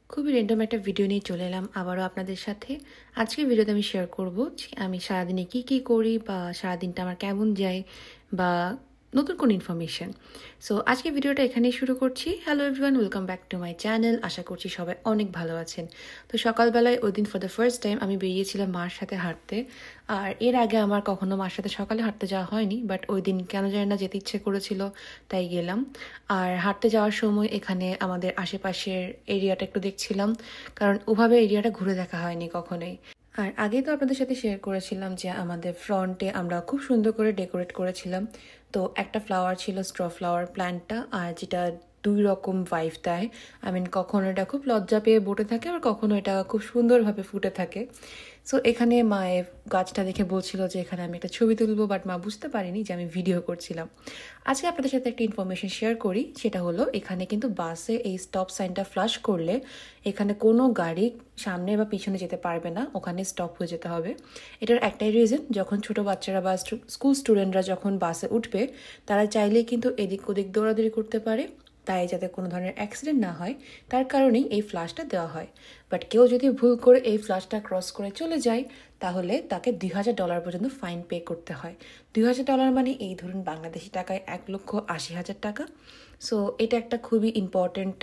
খুবই র্যান্ডম একটা ভিডিও নিয়ে চলে এলাম আবারও আপনাদের সাথে। আজকের ভিডিওতে আমি শেয়ার করব যে আমি সারাদিনে কি করি বা সারাদিনটা আমার কেমন যায় বা নতুন কোন ইনফরমেশন। সো আজকের ভিডিওটা এখানেই শুরু করছি। Hello everyone, welcome back to my channel. আশা করছি সবাই অনেক ভালো আছেন। তো সকালবেলায় ওই দিন ফর দ্য ফার্স্ট টাইম আমি বেরিয়েছিলাম মার সাথে হাঁটতে। আর এর আগে আমার কখনো মার সাথে সকালে হাঁটতে যাওয়া হয়নি, বাট ওই দিন কেন জানি না যেতে ইচ্ছে করেছিল, তাই গেলাম। আর হাঁটতে যাওয়ার সময় এখানে আমাদের আশেপাশের এরিয়াটা একটু দেখছিলাম, কারণ ওভাবে এরিয়াটা ঘুরে দেখা হয়নি কখনোই। আর আগেই তো আপনাদের সাথে শেয়ার করেছিলাম যে আমাদের ফ্রন্টে আমরা খুব সুন্দর করে ডেকোরেট করেছিলাম। তো একটা ফ্লাওয়ার ছিল স্ট্র ফ্লাওয়ার প্ল্যান্টটা, আর যেটা দুই রকম ভাইব দেয়। কখনো এটা খুব লজ্জা পেয়ে বসে থাকে, আর কখনো এটা খুব সুন্দরভাবে ফুটে থাকে। সো এখানে মায়ের গাছটা দেখে বলছিল যে এখানে আমি একটা ছবি তুলবো, বাট মা বুঝতে পারিনি যে আমি ভিডিও করছিলাম। আজকে আপনাদের সাথে একটা ইনফরমেশন শেয়ার করি, সেটা হলো এখানে কিন্তু বাসে এই স্টপ সাইনটা ফ্ল্যাশ করলে এখানে কোনো গাড়ি সামনে বা পিছনে যেতে পারবে না, ওখানে স্টপ হয়ে যেতে হবে। এটার একটাই রিজন, যখন ছোট বাচ্চারা বা স্কুল স্টুডেন্টরা যখন বাসে উঠবে, তারা চাইলেই কিন্তু এদিক ওদিক দৌড়াদৌড়ি করতে পারে। তাই যাতে কোনো ধরনের অ্যাক্সিডেন্ট না হয় তার কারণেই এই ফ্ল্যাশটা দেওয়া হয়। বাট কেউ যদি ভুল করে এই ফ্ল্যাশটা ক্রস করে চলে যায়, তাহলে তাকে $2,000 পর্যন্ত ফাইন পে করতে হয়। $2,000 মানে এই ধরুন বাংলাদেশি টাকায় 1,80,000 টাকা। সো এটা একটা খুবই ইম্পর্টেন্ট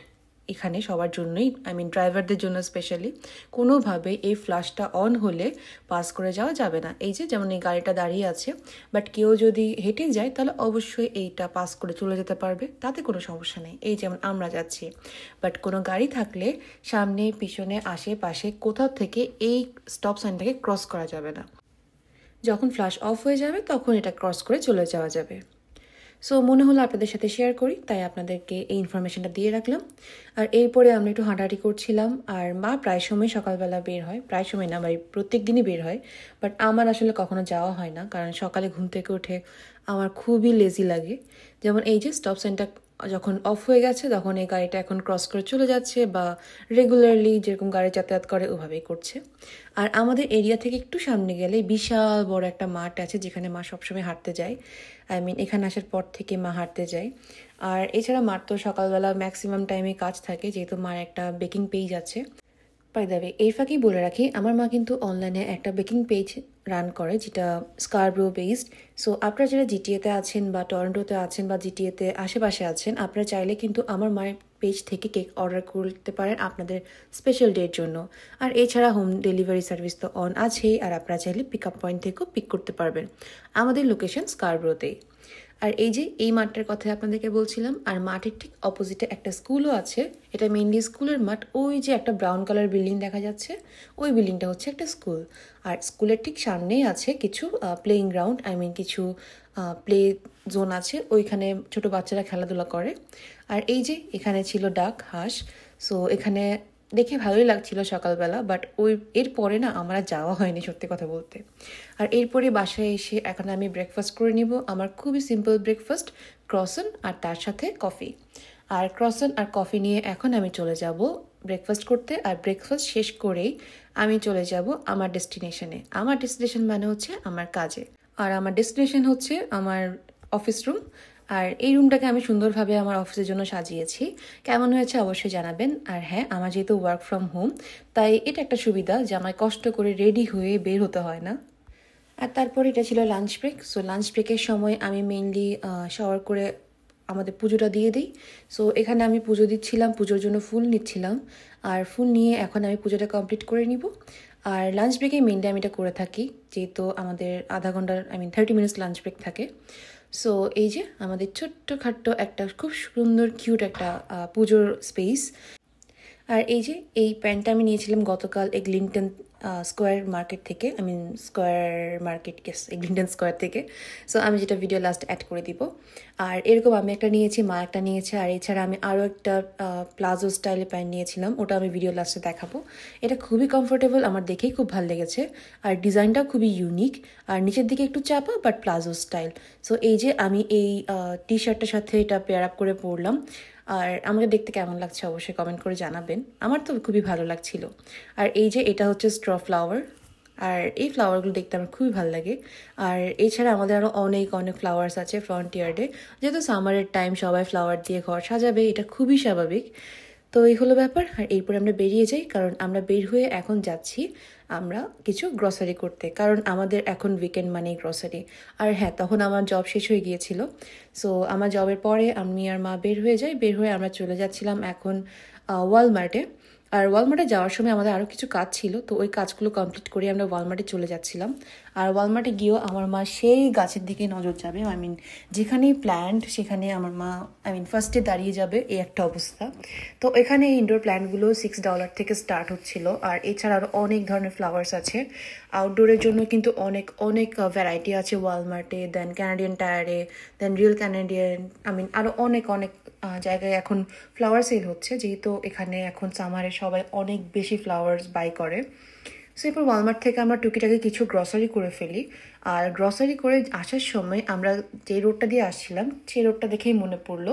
এখানে সবার জন্যই, ড্রাইভারদের জন্য স্পেশালি। কোনোভাবে এই ফ্ল্যাশটা অন হলে পাস করে যাওয়া যাবে না। এই যে যেমন এই গাড়িটা দাঁড়িয়ে আছে, বাট কেউ যদি হেঁটে যায় তাহলে অবশ্যই এইটা পাস করে চলে যেতে পারবে, তাতে কোনো সমস্যা নেই। এই যেমন আমরা যাচ্ছি, বাট কোনো গাড়ি থাকলে সামনে পিছনে আশেপাশে কোথাও থেকে এই স্টপ সাইনটাকে ক্রস করা যাবে না। যখন ফ্ল্যাশ অফ হয়ে যাবে তখন এটা ক্রস করে চলে যাওয়া যাবে। সো মনে হলো আপনাদের সাথে শেয়ার করি, তাই আপনাদেরকে এই ইনফরমেশনটা দিয়ে রাখলাম। আর এরপরে আমরা একটু হাঁটাহাঁটি করছিলাম, আর মা প্রায় সময় সকালবেলা বের হয়, প্রায় সময় না প্রত্যেক দিনই বের হয়। বাট আমার আসলে কখনো যাওয়া হয় না, কারণ সকালে ঘুম থেকে উঠে আমার খুবই লেজি লাগে। যেমন এই যে স্টপ সাইনটা যখন অফ হয়ে গেছে, তখন এই গাড়িটা এখন ক্রস করে চলে যাচ্ছে, বা রেগুলারলি যেরকম গাড়ি যাতায়াত করে ওভাবেই করছে। আর আমাদের এরিয়া থেকে একটু সামনে গেলে বিশাল বড় একটা মাঠ আছে, যেখানে মা সবসময় হাঁটতে যায়। এখানে আসার পর থেকে মা হাঁটতে যায়। আর এছাড়া মার তো সকালবেলা ম্যাক্সিমাম টাইমে কাজ থাকে, যেহেতু মার একটা বেকিং পেজ আছে। বাই দ্য ওয়ে, এর ফাঁকেই বলে রাখি, আমার মা কিন্তু অনলাইনে একটা বেকিং পেজ রান করে, যেটা স্কারব্রো বেসড। সো আপনারা যারা জিটিএতে আছেন বা টরন্টোতে আছেন বা জিটিএতে আশেপাশে আছেন, আপনারা চাইলে কিন্তু আমার মায়ের পেজ থেকে কেক অর্ডার করতে পারেন আপনাদের স্পেশাল ডের জন্য। আর এছাড়া হোম ডেলিভারি সার্ভিস তো অন আছেই, আর আপনারা চাইলে পিক আপ পয়েন্ট থেকেও পিক করতে পারবেন। আমাদের লোকেশন স্কারব্রোতেই। আর এই যে এই মাঠটার কথা আপনাদেরকে বলছিলাম, আর মাঠের ঠিক অপোজিটে একটা স্কুলও আছে। এটা মেইনলি স্কুলের মাঠ। ওই যে একটা ব্রাউন কালার বিল্ডিং দেখা যাচ্ছে, ওই বিল্ডিংটা হচ্ছে একটা স্কুল। আর স্কুলের ঠিক সামনেই আছে কিছু প্লেইং গ্রাউন্ড, কিছু প্লে জোন আছে, ওইখানে ছোট বাচ্চারা খেলাধুলা করে। আর এই যে এখানে ছিল ডাক হাঁস। সো এখানে দেখে ভালোই লাগছিল সকালবেলা, বাট এরপরে না আমার যাওয়া হয়নি সত্যি কথা বলতে। আর এরপরে বাসায় এসে এখন আমি ব্রেকফাস্ট করে নিব। আমার খুবই সিম্পল ব্রেকফাস্ট, ক্রসন আর তার সাথে কফি। আর ক্রসন আর কফি নিয়ে এখন আমি চলে যাব ব্রেকফাস্ট করতে। আর ব্রেকফাস্ট শেষ করেই আমি চলে যাব আমার ডেস্টিনেশনে। আমার ডেস্টিনেশন মানে হচ্ছে আমার কাজে, আর আমার ডেস্টিনেশন হচ্ছে আমার অফিস রুম। আর এই রুমটাকে আমি সুন্দরভাবে আমার অফিসের জন্য সাজিয়েছি। কেমন হয়েছে অবশ্যই জানাবেন। আর হ্যাঁ, আমার যেহেতু ওয়ার্ক ফ্রম হোম, তাই এটা একটা সুবিধা যে আমায় কষ্ট করে রেডি হয়ে বের হতে হয় না। আর তারপর এটা ছিল লাঞ্চ ব্রেক। সো লাঞ্চ ব্রেকের সময় আমি মেইনলি শাওয়ার করে আমাদের পুজোটা দিয়ে দিই। সো এখানে আমি পুজো দিচ্ছিলাম, পুজোর জন্য ফুল নিচ্ছিলাম। আর ফুল নিয়ে এখন আমি পুজোটা কমপ্লিট করে নিব। আর লাঞ্চ ব্রেকে মেইনলি আমি এটা করে থাকি, যেহেতু আমাদের আধা ঘন্টার 30 মিনিটস লাঞ্চ ব্রেক থাকে। সো এই যে আমাদের ছোট্টখাট্ট একটা খুব সুন্দর কিউট একটা পুজোর স্পেস। আর এই যে এই প্যান্টটা আমি নিয়েছিলাম গতকাল এগলিংটন স্কোয়ার মার্কেট থেকে, স্কোয়ার মার্কেট এগলিংটন স্কোয়ার থেকে। সো আমি যেটা ভিডিও লাস্ট অ্যাড করে দিব। আর এরকম আমি একটা নিয়েছি, মা একটা নিয়েছে। আর এছাড়া আমি আরও একটা প্লাজো স্টাইলের প্যান্ট নিয়েছিলাম, ওটা আমি ভিডিও লাস্টে দেখাবো। এটা খুবই কমফোর্টেবল, আমার দেখেই খুব ভালো লেগেছে। আর ডিজাইনটাও খুবই ইউনিক, আর নিচের দিকে একটু চাপা বাট প্লাজো স্টাইল। সো এই যে আমি এই টি শার্টটার সাথে এটা পেয়ার আপ করে পরলাম। আর আমাকে দেখতে কেমন লাগছে অবশ্যই কমেন্ট করে জানাবেন। আমার তো খুবই ভালো লাগছিল। আর এই যে এটা হচ্ছে স্ট্র ফ্লাওয়ার, আর এই ফ্লাওয়ারগুলো দেখতে আমার খুবই ভালো লাগে। আর এছাড়া আমাদের আরও অনেক অনেক ফ্লাওয়ার্স আছে ফ্রন্ট ইয়ার্ডে। যেহেতু সামারের টাইম, সবাই ফ্লাওয়ার দিয়ে ঘর সাজাবে, এটা খুবই স্বাভাবিক। তো এই হলো ব্যাপার। আর এরপরে আমরা বেরিয়ে যাই, কারণ আমরা বের হয়ে এখন যাচ্ছি আমরা কিছু গ্রসারি করতে, কারণ আমাদের এখন উইকেন্ড মানেই গ্রসারি। আর হ্যাঁ, তখন আমার জব শেষ হয়ে গিয়েছিল। সো আমার জবের পরে আমি আর মা বের হয়ে যাই, বের হয়ে আমরা চলে যাচ্ছিলাম এখন ওয়ালমার্টে। আর ওয়ালমার্টে যাওয়ার সময় আমাদের আরও কিছু কাজ ছিল, তো ওই কাজগুলো কমপ্লিট করে আমরা ওয়ালমার্টে চলে যাচ্ছিলাম। আর ওয়ালমার্টে গিয়েও আমার মা সেই গাছের দিকে নজর যাবে, যেখানেই প্ল্যান্ট সেখানে আমার মা ফার্স্টে দাঁড়িয়ে যাবে, এই একটা অবস্থা। তো এখানে ইনডোর প্ল্যান্টগুলো $6 থেকে স্টার্ট হচ্ছিল। আর এছাড়া আরও অনেক ধরনের ফ্লাওয়ার্স আছে। আউটডোরের জন্য কিন্তু অনেক অনেক ভ্যারাইটি আছে ওয়ালমার্টে, দেন ক্যানাডিয়ান টায়ারে, দেন রিয়েল ক্যানাডিয়ান, আরও অনেক অনেক জায়গায় এখন ফ্লাওয়ার সেল হচ্ছে, যেহেতু এখানে এখন সামারে সবাই অনেক বেশি ফ্লাওয়ার্স বাই করে। সো এরপর ওয়ালমার্ট থেকে আমরা টুকিটাকি কিছু গ্রসারি করে ফেলি। আর গ্রসারি করে আসার সময় আমরা যে রোডটা দিয়ে আসছিলাম সেই রোডটা দেখেই মনে পড়লো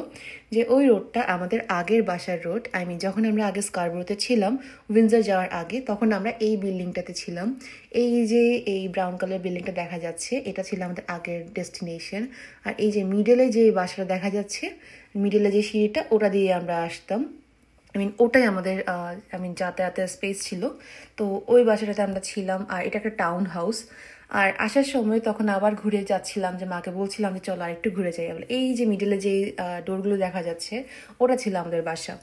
যে ওই রোডটা আমাদের আগের বাসার রোড। যখন আমরা আগে স্কারবোরোতে ছিলাম, উইন্ডসর যাওয়ার আগে, তখন আমরা এই বিল্ডিংটাতে ছিলাম। এই যে এই ব্রাউন কালার বিল্ডিংটা দেখা যাচ্ছে, এটা ছিল আমাদের আগের ডেস্টিনেশন। আর এই যে মিডলে যে বাসাটা দেখা যাচ্ছে, মিডলে যে সিঁড়িটা, ওটা দিয়ে আমরা আসতাম। ওটাই আমাদের যাতায়াতের স্পেস ছিল। তো ওই বাসাটাতে আমরা ছিলাম। আর এটা একটা টাউন হাউস। আর আসার সময় তখন আবার ঘুরে যাচ্ছিলাম, যে মাকে বলছিলাম যে চলো আরেকটু ঘুরে যাই। এই যে মিডলে যে ডোরগুলো দেখা যাচ্ছে, ওটা ছিল আমাদের বাসা।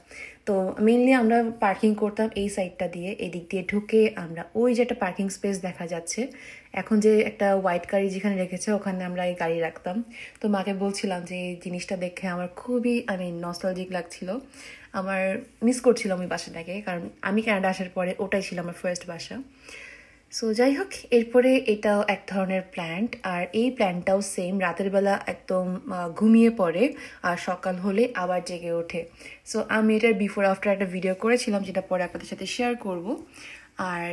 তো মেনলি আমরা পার্কিং করতাম এই সাইডটা দিয়ে, এদিক দিয়ে ঢুকে আমরা ওই যে একটা পার্কিং স্পেস দেখা যাচ্ছে, এখন যে একটা হোয়াইট গাড়ি যেখানে রেখেছে, ওখানে আমরা এই গাড়ি রাখতাম। তো মাকে বলছিলাম যে এই জিনিসটা দেখে আমার খুবই নস্টালজিক লাগছিল, আমার মিস করছিলাম ওই বাসাটাকে, কারণ আমি কানাডা আসার পরে ওটাই ছিল আমার ফার্স্ট বাসা। সো যাই হোক, এরপরে এটাও এক ধরনের প্ল্যান্ট। আর এই প্ল্যান্টটাও সেম, রাতের বেলা একদম ঘুমিয়ে পড়ে আর সকাল হলে আবার জেগে ওঠে। সো আমি এটার বিফোর আফটার একটা ভিডিও করেছিলাম, যেটা পরে আপনাদের সাথে শেয়ার করব। আর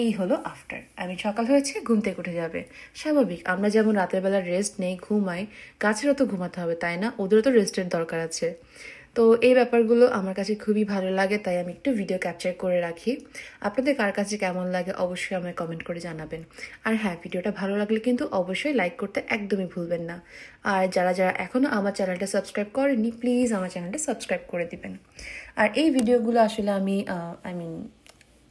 এই হলো আফটার। সকাল হয়েছে, ঘুম থেকে উঠে যাবে, স্বাভাবিক। আমরা যেমন রাতের বেলা রেস্ট নেই, ঘুমাই, গাছেরও তো ঘুমাতে হবে, তাই না? ওদেরও তো রেস্টের দরকার আছে। তো এই ব্যাপারগুলো আমার কাছে খুবই ভালো লাগে, তাই আমি একটু ভিডিও ক্যাপচার করে রাখি। আপনাদের কার কাছে কেমন লাগে অবশ্যই আমায় কমেন্ট করে জানাবেন। আর হ্যাঁ, ভিডিওটা ভালো লাগলে কিন্তু অবশ্যই লাইক করতে একদমই ভুলবেন না। আর যারা যারা এখনও আমার চ্যানেলটা সাবস্ক্রাইব করেননি, প্লিজ আমার চ্যানেলটা সাবস্ক্রাইব করে দিবেন। আর এই ভিডিওগুলো আসলে আমি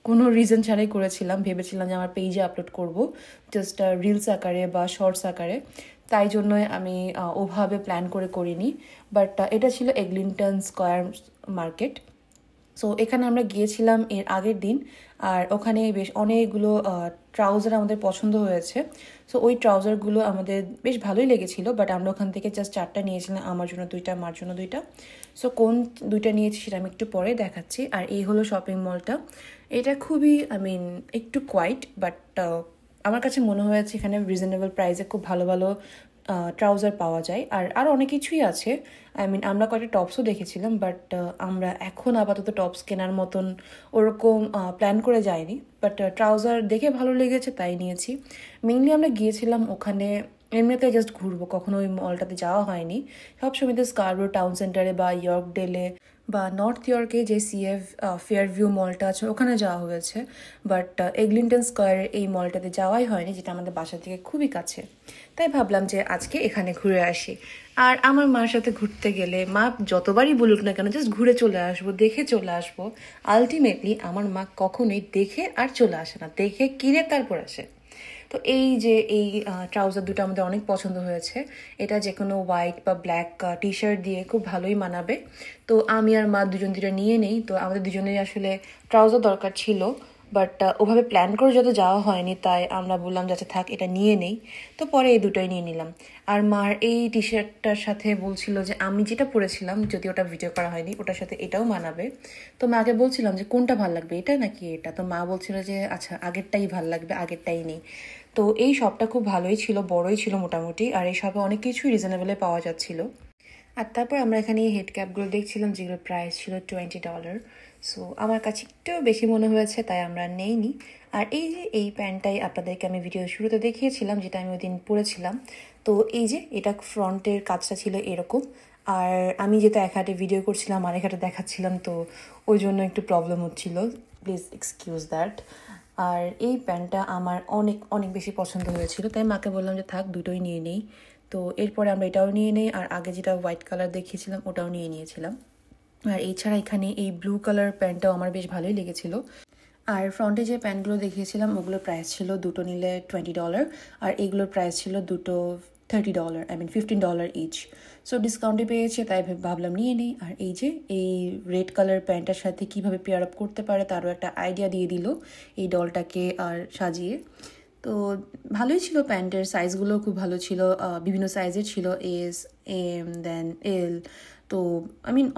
কোনো রিজন ছাড়াই করেছিলাম, ভেবেছিলাম যে আমার পেজে আপলোড করব, জাস্ট রিলস আকারে বা শর্টস আকারে, তাই জন্যই আমি ওভাবে প্ল্যান করে করিনি। বাট এটা ছিল এগলিংটন স্কয়ার মার্কেট। সো এখানে আমরা গিয়েছিলাম এর আগের দিন, আর ওখানে বেশ অনেকগুলো ট্রাউজার আমাদের পছন্দ হয়েছে। সো ওই ট্রাউজারগুলো আমাদের বেশ ভালোই লেগেছিল, বাট আমরা ওখান থেকে জাস্ট 4টা নিয়েছিলাম, আমার জন্য 2টা, মার জন্য 2টা। সো কোন 2টা নিয়েছি সেটা আমি একটু পরে দেখাচ্ছি। আর এই হলো শপিং মলটা। এটা খুবই একটু কোয়াইট, বাট আমার কাছে মনে হয়েছে এখানে রিজনেবল প্রাইসে খুব ভালো ভালো ট্রাউজার পাওয়া যায়। আর আরও অনেক কিছুই আছে। আমরা কয়েকটা টপসও দেখেছিলাম, বাট আমরা এখন আপাতত টপস কেনার মতন ওরকম প্ল্যান করে যাইনি। বাট ট্রাউজার দেখে ভালো লেগেছে, তাই নিয়েছি। মেইনলি আমরা গিয়েছিলাম ওখানে এমনিতে জাস্ট ঘুরবো, কখনো ওই মলটাতে যাওয়া হয়নি। সবসময় তো স্কারবোরো টাউন সেন্টারে বা ইয়র্কডেলে বা নর্থ ইয়র্কে যে সিএফ ফেয়ারভিউ মলটা আছে, ওখানে যাওয়া হয়েছে। বাট এগলিংটন স্কয়ারের এই মলটাতে যাওয়াই হয়নি, যেটা আমাদের বাসা থেকে খুবই কাছে। তাই ভাবলাম যে আজকে এখানে ঘুরে আসি। আর আমার মার সাথে ঘুরতে গেলে মা যতবারই বলুক না কেন, জাস্ট ঘুরে চলে আসবো, দেখে চলে আসবো, আলটিমেটলি আমার মা কখনোই দেখে আর চলে আসে না, দেখে কিনে তারপর আসে। তো এই ট্রাউজার দুটো আমাদের অনেক পছন্দ হয়েছে। এটা যে কোনো হোয়াইট বা ব্ল্যাক টি শার্ট দিয়ে খুব ভালোই মানাবে। তো আমি আর মা দুজন নিয়ে নেই। তো আমাদের দুজনেরই আসলে ট্রাউজার দরকার ছিল, বাট ওভাবে প্ল্যান করে যত যাওয়া হয়নি, তাই আমরা বললাম যাতে থাক, এটা নিয়ে নেই। তো পরে এই দুটোই নিয়ে নিলাম। আর মার এই টি শার্টটার সাথে বলছিল যে আমি যেটা পরেছিলাম, যদি ওটা ভিডিও করা হয়নি, ওটার সাথে এটাও মানাবে। তো মাকে বলছিলাম যে কোনটা ভাল লাগবে, এটা নাকি এটা? তো মা বলছিল যে আচ্ছা, আগেরটাই ভাল লাগবে, আগেরটাই নেই। তো এই শপটা খুব ভালোই ছিল, বড়ই ছিল মোটামুটি। আর এই শপে অনেক কিছুই রিজনেবলে পাওয়া যাচ্ছিল। আর তারপর আমরা এখানে এই হেড ক্যাপগুলো দেখছিলাম, যেগুলোর প্রাইস ছিল $20। সো আমার কাছে একটু বেশি মনে হয়েছে, তাই আমরা নেইনি। আর এই প্যান্টটাই আপনাদেরকে আমি ভিডিও শুরুতে দেখিয়েছিলাম, যেটা আমি ওই দিন পরেছিলাম। তো এটা ফ্রন্টের কাজটা ছিল এরকম। আর আমি যেটা এক হাতে ভিডিও করছিলাম আর এক হাতে দেখাচ্ছিলাম, তো ওই জন্য একটু প্রবলেম হচ্ছিল, প্লিজ এক্সকিউজ দ্যাট। আর এই প্যান্টটা আমার অনেক অনেক বেশি পছন্দ হয়েছিল, তাই মাকে বললাম যে থাক, দুটোই নিয়ে নেই। তো এরপরে আমরা এটাও নিয়ে নেই, আর আগে যেটা হোয়াইট কালার দেখিয়েছিলাম ওটাও নিয়ে নিয়েছিলাম। আর এছাড়া এখানে এই ব্লু কালার প্যান্টটাও আমার বেশ ভালোই লেগেছিল। আর ফ্রন্টে যে প্যান্টগুলো দেখিয়েছিলাম ওগুলোর প্রাইস ছিল দুটো নিলে $20, আর এগুলোর প্রাইস ছিল দুটো $30, $15 ইচ। সো ডিসকাউন্টে পেয়েছে, তাই ভাবলাম নিয়ে নিই। আর এই যে এই রেড কালার প্যান্টটার সাথে কীভাবে পেয়ার আপ করতে পারে তারও একটা আইডিয়া দিয়ে দিল এই ডলটাকে আর সাজিয়ে। তো ভালোই ছিল, প্যান্টের সাইজগুলো খুব ভালো ছিল, বিভিন্ন সাইজের ছিল, এস, এম, দেন এল। তো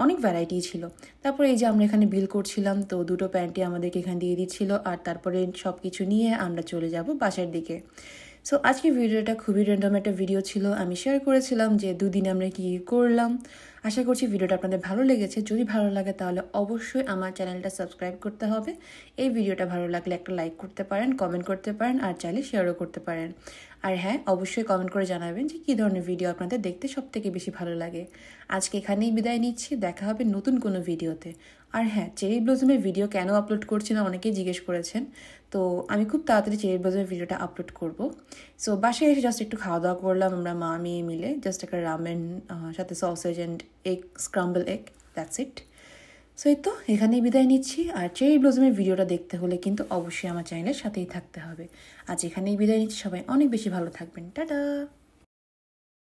অনেক ভ্যারাইটি ছিল। তারপরে এই যে আমরা এখানে বিল করছিলাম, তো দুটো প্যান্টই আমাদেরকে এখানে দিয়ে দিচ্ছিল, আর তারপরে সব কিছু নিয়ে আমরা চলে যাব বাসার দিকে। সো আজকের ভিডিওটা খুবই র্যান্ডম একটা ভিডিও ছিল, আমি শেয়ার করেছিলাম যে দুদিনে আমরা কী করলাম। আশা করছি ভিডিওটা আপনাদের ভালো লেগেছে। যদি ভালো লাগে তাহলে অবশ্যই আমার চ্যানেলটা সাবস্ক্রাইব করতে হবে। এই ভিডিওটা ভালো লাগলে একটা লাইক করতে পারেন, কমেন্ট করতে পারেন, আর চাইলে শেয়ারও করতে পারেন। আর হ্যাঁ, অবশ্যই কমেন্ট করে জানাবেন যে কী ধরনের ভিডিও আপনাদের দেখতে সবথেকে বেশি ভালো লাগে। আজকে এখানেই বিদায় নিচ্ছি, দেখা হবে নতুন কোনো ভিডিওতে। আর হ্যাঁ, চেরি ব্লজমের ভিডিও কেন আপলোড করছি না অনেকেই জিজ্ঞেস করেছেন। তো আমি খুব তাড়াতাড়ি চেরি ব্লজমের ভিডিওটা আপলোড করব। সো বাসায় এসে জাস্ট একটু খাওয়া দাওয়া করলাম আমরা মা মেয়ে মিলে, জাস্ট একটা রামেন সাথে sausage and egg, scramble egg, that's it. So এই তো এখানেই বিদায় নিচ্ছি। আর চেরি ব্লজমের ভিডিওটা দেখতে হলে কিন্তু অবশ্যই আমার চ্যানেলের সাথেই থাকতে হবে। আজ এখানেই বিদায় নিচ্ছি, সবাই অনেক বেশি ভালো থাকবেন, টাটা।